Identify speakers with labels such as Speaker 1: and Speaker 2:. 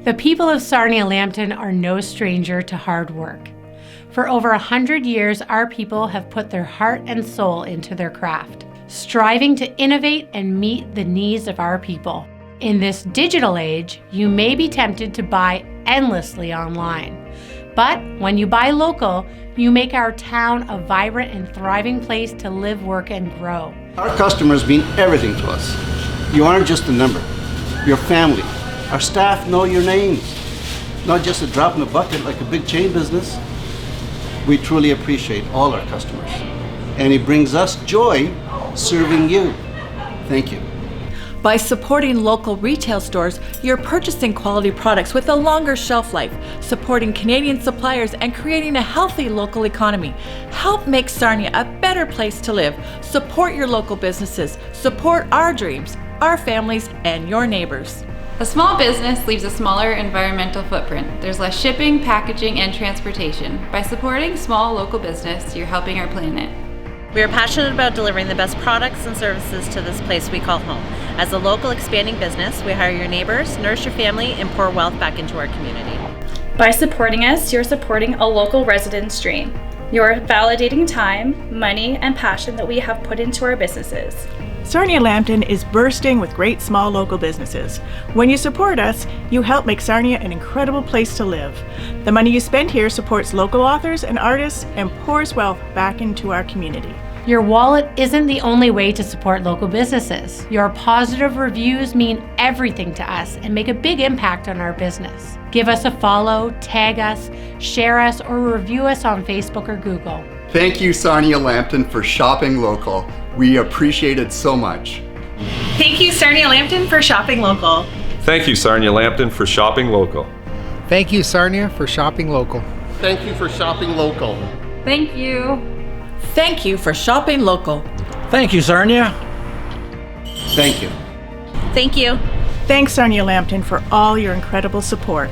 Speaker 1: The people of Sarnia-Lambton are no stranger to hard work. For over 100 years, our people have put their heart and soul into their craft, striving to innovate and meet the needs of our people. In this digital age, you may be tempted to buy endlessly online. But when you buy local, you make our town a vibrant and thriving place to live, work, and grow.
Speaker 2: Our customers mean everything to us. You aren't just a number, you're family. Our staff know your names, not just a drop in the bucket like a big chain business. We truly appreciate all our customers, and it brings us joy serving you. Thank you.
Speaker 3: By supporting local retail stores, you're purchasing quality products with a longer shelf life, supporting Canadian suppliers, and creating a healthy local economy. Help make Sarnia a better place to live. Support your local businesses. Support our dreams, our families, and your neighbors.
Speaker 4: A small business leaves a smaller environmental footprint. There's less shipping, packaging, and transportation. By supporting small local business, you're helping our planet.
Speaker 5: We are passionate about delivering the best products and services to this place we call home. As a local expanding business, we hire your neighbors, nurse your family, and pour wealth back into our community.
Speaker 6: By supporting us, you're supporting a local resident's dream. You're validating time, money, and passion that we have put into our businesses.
Speaker 7: Sarnia-Lambton is bursting with great small local businesses. When you support us, you help make Sarnia an incredible place to live. The money you spend here supports local authors and artists and pours wealth back into our community.
Speaker 1: Your wallet isn't the only way to support local businesses. Your positive reviews mean everything to us and make a big impact on our business. Give us a follow, tag us, share us, or review us on Facebook or Google.
Speaker 8: Thank you, Sarnia-Lambton, for shopping local. We appreciate it so much.
Speaker 9: Thank you, Sarnia-Lambton, for shopping local.
Speaker 10: Thank you, Sarnia-Lambton, for shopping local.
Speaker 11: Thank you, Sarnia, for shopping local.
Speaker 12: Thank you for shopping local.
Speaker 4: Thank you.
Speaker 3: Thank you for shopping local.
Speaker 13: Thank you, Sarnia.
Speaker 2: Thank you.
Speaker 5: Thank you.
Speaker 7: Thanks, Sarnia-Lambton, for all your incredible support.